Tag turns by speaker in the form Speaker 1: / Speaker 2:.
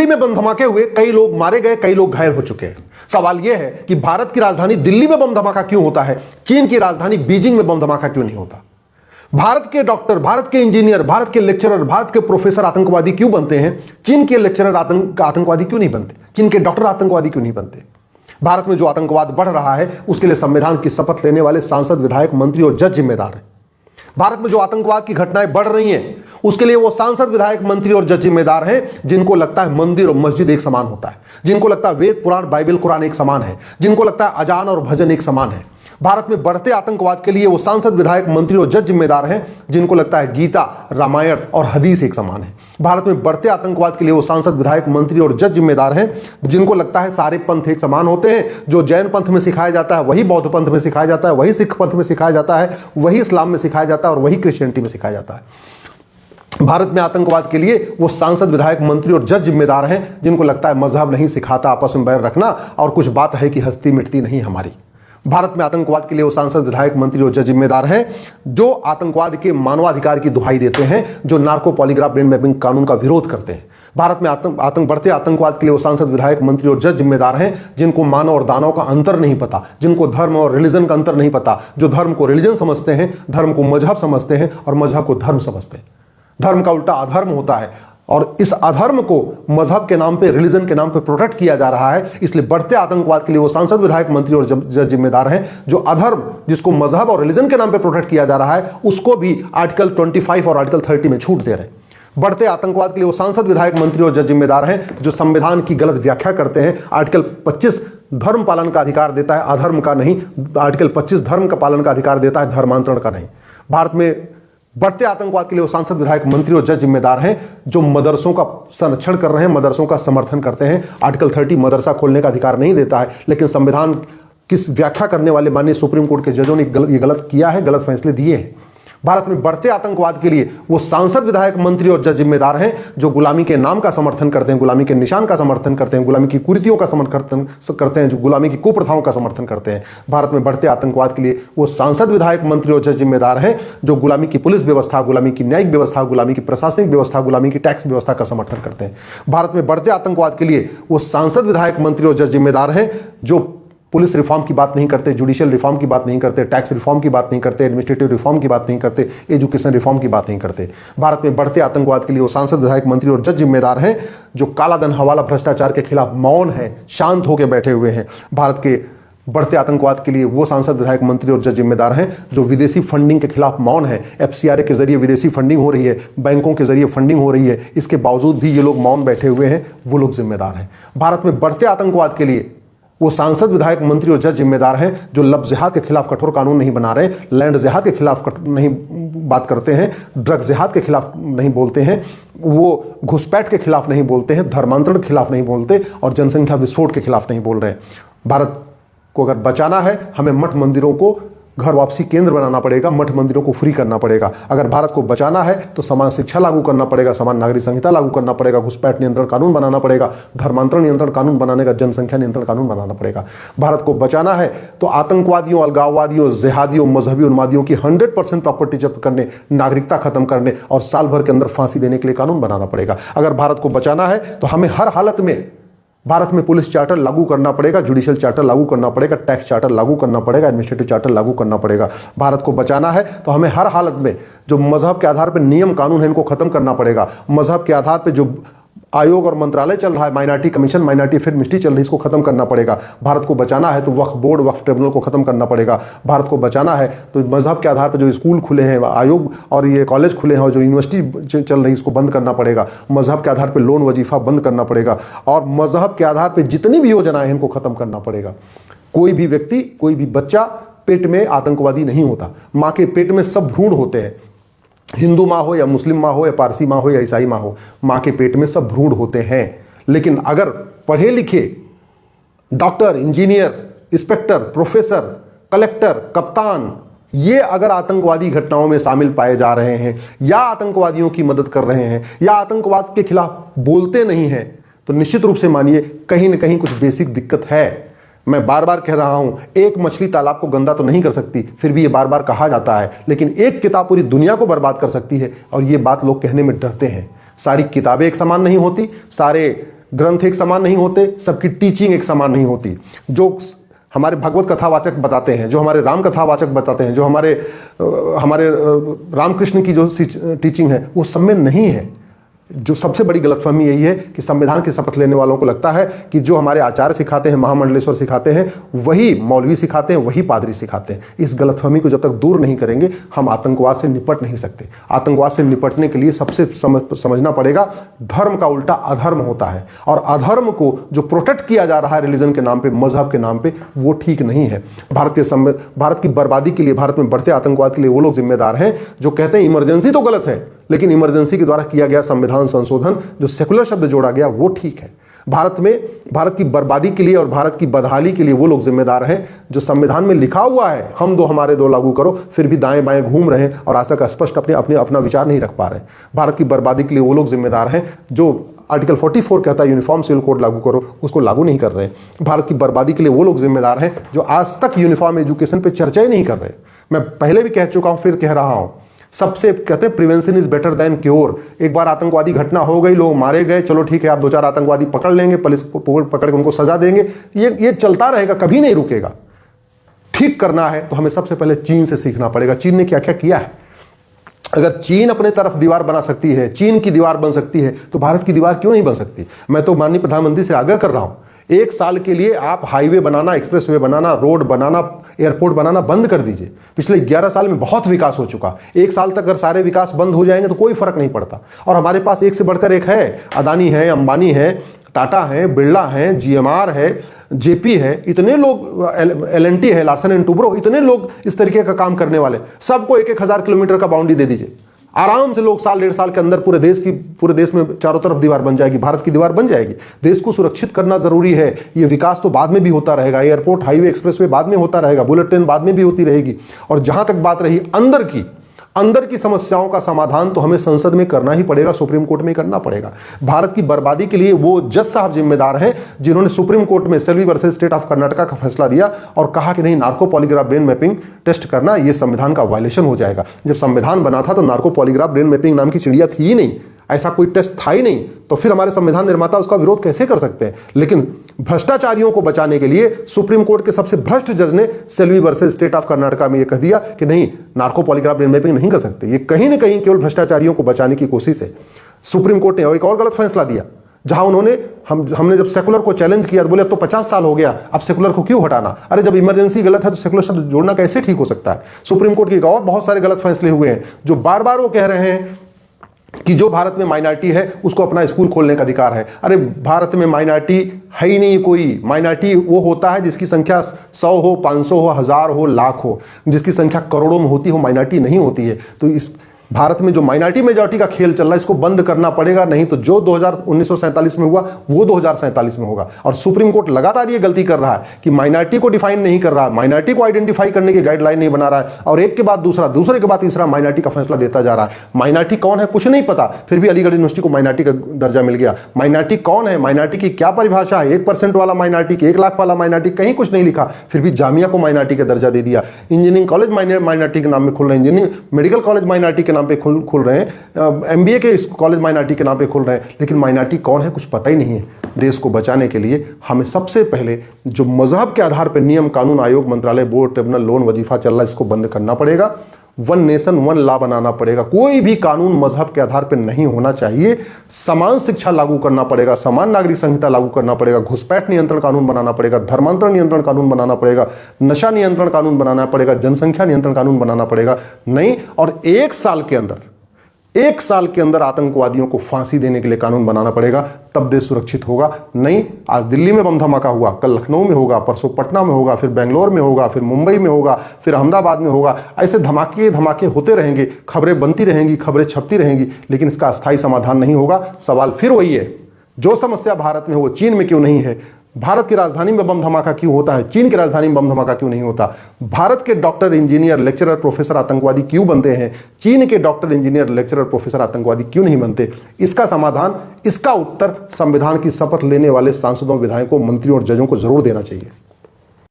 Speaker 1: दिल्ली में बम धमाके हुए, कई लोग मारे गए, कई लोग घायल हो चुके हैं। सवाल यह है कि भारत की राजधानी दिल्ली में बम धमाका क्यों होता है, चीन की राजधानी बीजिंग में बम धमाका क्यों नहीं होता? भारत के डॉक्टर, भारत के इंजीनियर, भारत के लेक्चरर, भारत के प्रोफेसर आतंकवादी क्यों बनते हैं, चीन के लेक्चरर आतंकवादी क्यों नहीं बनते, चीन के डॉक्टर आतंकवादी क्यों नहीं बनते? भारत में जो आतंकवाद बढ़ रहा है उसके लिए संविधान की शपथ लेने वाले सांसद, विधायक, मंत्री और जज जिम्मेदार हैं। भारत में जो आतंकवाद की घटनाएं बढ़ रही हैं उसके लिए वो सांसद, विधायक, मंत्री और जज जिम्मेदार हैं जिनको लगता है मंदिर और मस्जिद एक समान होता है, जिनको लगता है वेद, पुराण, बाइबल, कुरान एक समान है, जिनको लगता है अजान और भजन एक समान है। भारत में बढ़ते आतंकवाद के लिए वो सांसद, विधायक, मंत्री और जज जिम्मेदार हैं जिनको लगता है गीता, रामायण और हदीस एक समान है। भारत में बढ़ते आतंकवाद के लिए वो सांसद, विधायक, मंत्री और जज जिम्मेदार हैं जिनको लगता है सारे पंथ एक समान होते हैं, जो जैन पंथ में सिखाया जाता है वही बौद्ध पंथ में सिखाया जाता है, वही सिख पंथ में सिखाया जाता है, वही इस्लाम में सिखाया जाता है और वही क्रिश्चियनिटी में सिखाया जाता है। भारत में आतंकवाद के लिए वो सांसद, विधायक, मंत्री और जज जिम्मेदार हैं जिनको लगता है मजहब नहीं सिखाता आपस में बैर रखना और कुछ बात है कि हस्ती मिटती नहीं हमारी। भारत में आतंकवाद के लिए वो सांसद, विधायक, मंत्री और जज जिम्मेदार हैं जो आतंकवाद के मानवाधिकार की दुहाई देते हैं, जो नार्को पॉलीग्राफ ब्रेन मैपिंग कानून का विरोध करते हैं। भारत में बढ़ते आतंकवाद के लिए वो सांसद, विधायक, मंत्री और जज जिम्मेदार हैं जिनको मानव और दानव का अंतर नहीं पता, जिनको धर्म और रिलीजन का अंतर नहीं पता, जो धर्म को रिलीजन समझते हैं, धर्म को मजहब समझते हैं और मजहब को धर्म समझते हैं। धर्म का उल्टा अधर्म होता है और इस अधर्म को मजहब के नाम पे, रिलीजन के नाम पे प्रोटेक्ट किया जा रहा है। इसलिए बढ़ते आतंकवाद के लिए वो सांसद, विधायक, मंत्री और जज जिम्मेदार हैं जो अधर्म, जिसको मजहब और रिलीजन के नाम पे प्रोटेक्ट किया जा रहा है, उसको भी आर्टिकल 25 और आर्टिकल 30 में छूट दे रहे हैं। बढ़ते आतंकवाद के लिए वो सांसद, विधायक, मंत्री और जज जिम्मेदार हैं जो संविधान की गलत व्याख्या करते हैं। आर्टिकल 25 धर्म पालन का अधिकार देता है, अधर्म का नहीं। आर्टिकल 25 धर्म का पालन का अधिकार देता है, धर्मांतरण का नहीं। भारत में बढ़ते आतंकवाद के लिए वो सांसद, विधायक, मंत्री और जज जिम्मेदार हैं जो मदरसों का संरक्षण कर रहे हैं, मदरसों का समर्थन करते हैं। आर्टिकल 30 मदरसा खोलने का अधिकार नहीं देता है, लेकिन संविधान की व्याख्या करने वाले माननीय सुप्रीम कोर्ट के जजों ने ये गलत किया है, गलत फैसले दिए हैं। भारत में बढ़ते आतंकवाद के लिए वो सांसद, विधायक, मंत्री और जज जिम्मेदार हैं जो गुलामी के नाम का समर्थन करते हैं, गुलामी के निशान का समर्थन करते हैं, गुलामी की कुरीतियों का समर्थन करते हैं, जो गुलामी की कुप्रथाओं का समर्थन करते हैं। भारत में बढ़ते आतंकवाद के लिए वो सांसद, विधायक, मंत्री और जज जिम्मेदार हैं जो गुलामी की पुलिस व्यवस्था, गुलामी की न्यायिक व्यवस्था, गुलामी की प्रशासनिक व्यवस्था, गुलामी की टैक्स व्यवस्था का समर्थन करते हैं। भारत में बढ़ते आतंकवाद के लिए वो सांसद, विधायक, मंत्री और जज जिम्मेदार हैं जो पुलिस रिफॉर्म की बात नहीं करते, जुडिशियल रिफॉर्म की बात नहीं करते, टैक्स रिफॉर्म की बात नहीं करते, एडमिनिस्ट्रेटिव रिफॉर्म की बात नहीं करते, एजुकेशन रिफॉर्म की बात नहीं करते। भारत में बढ़ते आतंकवाद के लिए वो सांसद, विधायक, मंत्री और जज जिम्मेदार हैं जो काला धन, हवाला, भ्रष्टाचार के खिलाफ मौन है, शांत होकर बैठे हुए हैं। भारत के बढ़ते आतंकवाद के लिए वो सांसद, विधायक, मंत्री और जज जिम्मेदार हैं जो विदेशी फंडिंग के खिलाफ मौन है। एफसीआरए के जरिए विदेशी फंडिंग हो रही है, बैंकों के जरिए फंडिंग हो रही है, इसके बावजूद भी ये लोग मौन बैठे हुए हैं, वो लोग जिम्मेदार हैं। भारत में बढ़ते आतंकवाद के लिए वो सांसद, विधायक, मंत्री और जज जिम्मेदार हैं जो लफ्ज़ जिहाद के खिलाफ कठोर कानून नहीं बना रहे, लैंड जिहाद के खिलाफ नहीं बात करते हैं, ड्रग जिहाद के खिलाफ नहीं बोलते हैं, वो घुसपैठ के खिलाफ नहीं बोलते हैं, धर्मांतरण के खिलाफ नहीं बोलते और जनसंख्या विस्फोट के खिलाफ नहीं बोल रहे हैं। भारत को अगर बचाना है, हमें मठ मंदिरों को घर वापसी केंद्र बनाना पड़ेगा, मठ मंदिरों को फ्री करना पड़ेगा। अगर भारत को बचाना है तो समान शिक्षा लागू करना पड़ेगा, समान नागरिक संहिता लागू करना पड़ेगा, घुसपैठ नियंत्रण कानून बनाना पड़ेगा, धर्मांतरण नियंत्रण कानून बनाने का, जनसंख्या नियंत्रण कानून बनाना पड़ेगा। भारत को बचाना है तो आतंकवादियों, अलगाववादियों, जिहादियों, मजहबी उन्मादियों की 100% प्रॉपर्टी जब्त करने, नागरिकता खत्म करने और साल भर के अंदर फांसी देने के लिए कानून बनाना पड़ेगा। अगर भारत को बचाना है तो हमें हर हालत में भारत में पुलिस चार्टर लागू करना पड़ेगा, जुडिशियल चार्टर लागू करना पड़ेगा, टैक्स चार्टर लागू करना पड़ेगा, एडमिनिस्ट्रेटिव चार्टर लागू करना पड़ेगा। भारत को बचाना है तो हमें हर हालत में जो मजहब के आधार पर नियम कानून है इनको खत्म करना पड़ेगा। मजहब के आधार पर जो आयोग और मंत्रालय चल रहा है, minority commission, minority film ministry चल रही है, इसको खत्म करना पड़ेगा। भारत को बचाना है तो वक्फ बोर्ड, वक्फ ट्रिब्यूनल को खत्म करना पड़ेगा। भारत को बचाना है तो मजहब के आधार पर जो स्कूल खुले हैं, आयोग और ये कॉलेज खुले हैं और जो यूनिवर्सिटी चल रही है इसको बंद करना पड़ेगा। मजहब के आधार पर लोन वजीफा बंद करना पड़ेगा और मजहब के आधार पर जितनी भी योजनाएं हैं इनको खत्म करना पड़ेगा। कोई भी व्यक्ति, कोई भी बच्चा पेट में आतंकवादी नहीं होता। माँ के पेट में सब भ्रूण होते हैं, हिंदू माँ हो या मुस्लिम माँ हो या पारसी माँ हो या ईसाई माँ हो, माँ के पेट में सब भ्रूण होते हैं। लेकिन अगर पढ़े लिखे doctor, engineer, inspector, professor, collector, कप्तान ये अगर आतंकवादी घटनाओं में शामिल पाए जा रहे हैं या आतंकवादियों की मदद कर रहे हैं या आतंकवाद के खिलाफ बोलते नहीं हैं तो निश्चित रूप से मानिए कहीं ना कहीं कुछ बेसिक दिक्कत है। मैं बार बार कह रहा हूं, एक मछली तालाब को गंदा तो नहीं कर सकती, फिर भी ये बार बार कहा जाता है, लेकिन एक किताब पूरी दुनिया को बर्बाद कर सकती है और ये बात लोग कहने में डरते हैं। सारी किताबें एक समान नहीं होती, सारे ग्रंथ एक समान नहीं होते, सबकी टीचिंग एक समान नहीं होती। जो हमारे भगवत कथावाचक बताते हैं, जो हमारे राम कथावाचक बताते हैं, जो हमारे रामकृष्ण की जो टीचिंग है वो सब में नहीं है। जो सबसे बड़ी गलतफहमी यही है कि संविधान की शपथ लेने वालों को लगता है कि जो हमारे आचार्य सिखाते हैं, महामंडलेश्वर सिखाते हैं, वही मौलवी सिखाते हैं, वही पादरी सिखाते हैं। इस गलतफहमी को जब तक दूर नहीं करेंगे हम आतंकवाद से निपट नहीं सकते। आतंकवाद से निपटने के लिए सबसे समझना पड़ेगा धर्म का उल्टा अधर्म होता है, और अधर्म को जो प्रोटेक्ट किया जा रहा है रिलीजन के नाम पे, मजहब के नाम पे, वो ठीक नहीं है। भारत की बर्बादी के लिए, भारत में बढ़ते आतंकवाद के लिए वो लोग जिम्मेदार हैं जो कहते हैं इमरजेंसी तो गलत है, लेकिन इमरजेंसी के द्वारा किया गया संविधान संशोधन, जो सेकुलर शब्द जोड़ा गया, वो ठीक है। भारत की बर्बादी के लिए और भारत की बदहाली के लिए वो लोग जिम्मेदार हैं जो संविधान में लिखा हुआ है हम दो हमारे दो लागू करो, फिर भी दाएं बाएं घूम रहे हैं और आज तक स्पष्ट अपना विचार नहीं रख पा रहे। भारत की बर्बादी के लिए वो लोग जिम्मेदार हैं जो आर्टिकल 44 कहता है यूनिफॉर्म सिविल कोड लागू करो, उसको लागू नहीं कर रहे। भारत की बर्बादी के लिए वो लोग जिम्मेदार हैं जो आज तक यूनिफॉर्म एजुकेशन पे चर्चा ही नहीं कर रहे। मैं पहले भी कह चुका हूं, फिर कह रहा हूं, सबसे कहते हैं prevention is better than cure. एक बार आतंकवादी घटना हो गई, लोग मारे गए, चलो ठीक है, आप 2-4 आतंकवादी पकड़ लेंगे, पुलिस पकड़ के उनको सजा देंगे, ये चलता रहेगा, कभी नहीं रुकेगा। ठीक करना है तो हमें सबसे पहले चीन से सीखना पड़ेगा। चीन ने क्या क्या किया है। अगर चीन अपने तरफ दीवार बना सकती है, चीन की दीवार बन सकती है, तो भारत की दीवार क्यों नहीं बन सकती। मैं तो माननीय प्रधानमंत्री से आग्रह कर रहा हूं, 1 साल के लिए आप हाईवे बनाना, एक्सप्रेसवे बनाना, रोड बनाना, एयरपोर्ट बनाना बंद कर दीजिए। पिछले 11 साल में बहुत विकास हो चुका। 1 साल तक अगर सारे विकास बंद हो जाएंगे तो कोई फर्क नहीं पड़ता। और हमारे पास एक से बढ़कर एक है, अदानी है, अंबानी है, टाटा है, बिरला है, जीएमआर है, जेपी है, इतने लोग, एलएनटी है, लार्सन एंड टुब्रो, इतने लोग इस तरीके का काम करने वाले, सबको 1-1 हजार किलोमीटर का बाउंड्री दे दीजिए। आराम से लोग 1-1.5 साल के अंदर पूरे देश में चारों तरफ दीवार बन जाएगी, भारत की दीवार बन जाएगी। देश को सुरक्षित करना जरूरी है। ये विकास तो बाद में भी होता रहेगा, एयरपोर्ट, हाईवे, एक्सप्रेसवे बाद में होता रहेगा, बुलेट ट्रेन बाद में भी होती रहेगी। और जहां तक बात रही अंदर की समस्याओं का समाधान, तो हमें संसद में करना ही पड़ेगा, सुप्रीम कोर्ट में करना पड़ेगा। भारत की बर्बादी के लिए वो जज साहब जिम्मेदार हैं जिन्होंने सुप्रीम कोर्ट में Selvi versus state of Karnataka का फैसला दिया और कहा कि नहीं, narco polygraph brain mapping test करना ये संविधान का वायलेशन हो जाएगा। जब संविधान बना था तो नार्को पॉलीग्राफ ब्रेन मैपिंग नाम की चिड़िया थी ही नहीं, ऐसा कोई टेस्ट था ही नहीं, तो फिर हमारे संविधान निर्माता उसका विरोध कैसे कर सकते हैं। लेकिन भ्रष्टाचारियों को बचाने के लिए सुप्रीम कोर्ट के सबसे भ्रष्ट जज ने Selvi versus state of Karnataka में यह कह दिया कि नहीं, नार्को पॉलीग्राफ ब्रेन मैपिंग नहीं कर सकते। ये कहीं ना कहीं केवल भ्रष्टाचारियों को बचाने की कोशिश है। सुप्रीम कोर्ट ने एक और गलत फैसला दिया, जहां हमने जब सेकुलर को चैलेंज किया तो बोले अब तो 50 साल हो गया, अब सेकुलर को क्यों हटाना। अरे जब इमरजेंसी गलत है तो सेकुलर शब्द जोड़ना कैसे ठीक हो सकता है। सुप्रीम कोर्ट के और बहुत सारे गलत फैसले हुए हैं जो बार बार वो कह रहे हैं कि जो भारत में माइनॉरिटी है उसको अपना स्कूल खोलने का अधिकार है। अरे भारत में माइनॉरिटी है ही नहीं कोई। माइनॉरिटी वो होता है जिसकी संख्या 100 हो, 500 हो, 1000 हो, लाख हो, जिसकी संख्या करोड़ों में होती हो, माइनॉरिटी नहीं होती है। तो इस भारत में जो माइनॉरिटी मेजॉरिटी का खेल चल रहा है इसको बंद करना पड़ेगा, नहीं तो जो 1947 में हुआ वो 2047 में होगा। और सुप्रीम कोर्ट लगातार ये गलती कर रहा है कि माइनॉरिटी को डिफाइन नहीं कर रहा, माइनॉरिटी को आइडेंटिफाई करने की गाइडलाइन नहीं बना रहा है, और एक के बाद दूसरा, दूसरे के बाद तीसरा माइनॉरिटी का फैसला देता जा रहा है। माइनॉरिटी कौन है कुछ नहीं पता, फिर भी अलीगढ़ यूनिवर्सिटी को माइनॉरिटी का दर्जा मिल गया। माइनॉरिटी कौन है, माइनॉरिटी की क्या परिभाषा है, 1% वाला माइनॉरिटी, 1 लाख वाला माइनॉरिटी, कहीं कुछ नहीं लिखा, फिर भी जामिया को माइनॉरिटी का दर्जा दे दिया। इंजीनियरिंग कॉलेज माइनॉरिटी के नाम में खुल रहे हैं, इंजीनियरिंग मेडिकल कॉलेज माइनॉरिटी के नाम पे खुल रहे हैं, एमबीए के कॉलेज माइनॉरिटी के नाम पे खुल रहे हैं, लेकिन माइनॉरिटी कौन है कुछ पता ही नहीं है। देश को बचाने के लिए हमें सबसे पहले जो मजहब के आधार पर नियम कानून आयोग मंत्रालय बोर्ड ट्रिब्यूनल लोन वजीफा चल रहा है इसको बंद करना पड़ेगा। 1 नेशन 1 लॉ बनाना पड़ेगा। कोई भी कानून मजहब के आधार पर नहीं होना चाहिए। समान शिक्षा लागू करना पड़ेगा, समान नागरिक संहिता लागू करना पड़ेगा, घुसपैठ नियंत्रण कानून बनाना पड़ेगा, धर्मांतरण नियंत्रण कानून बनाना पड़ेगा, नशा नियंत्रण कानून बनाना पड़ेगा, जनसंख्या नियंत्रण कानून बनाना पड़ेगा। नहीं, और 1 साल के अंदर आतंकवादियों को फांसी देने के लिए कानून बनाना पड़ेगा, तब देश सुरक्षित होगा। नहीं, आज दिल्ली में बम धमाका हुआ, कल लखनऊ में होगा, परसों पटना में होगा, फिर बेंगलोर में होगा, फिर मुंबई में होगा, फिर अहमदाबाद में होगा। ऐसे धमाके होते रहेंगे, खबरें बनती रहेंगी, खबरें छपती रहेंगी, लेकिन इसका अस्थायी समाधान नहीं होगा। सवाल फिर वही है, जो समस्या भारत में है वो चीन में क्यों नहीं है। भारत की राजधानी में बम धमाका क्यों होता है, चीन की राजधानी में बम धमाका क्यों नहीं होता। भारत के डॉक्टर, इंजीनियर, लेक्चरर, प्रोफेसर आतंकवादी क्यों बनते हैं, चीन के डॉक्टर, इंजीनियर, लेक्चरर, प्रोफेसर आतंकवादी क्यों नहीं बनते। इसका समाधान, इसका उत्तर संविधान की शपथ लेने वाले सांसदों, विधायकों, मंत्रियों और जजों को जरूर देना चाहिए।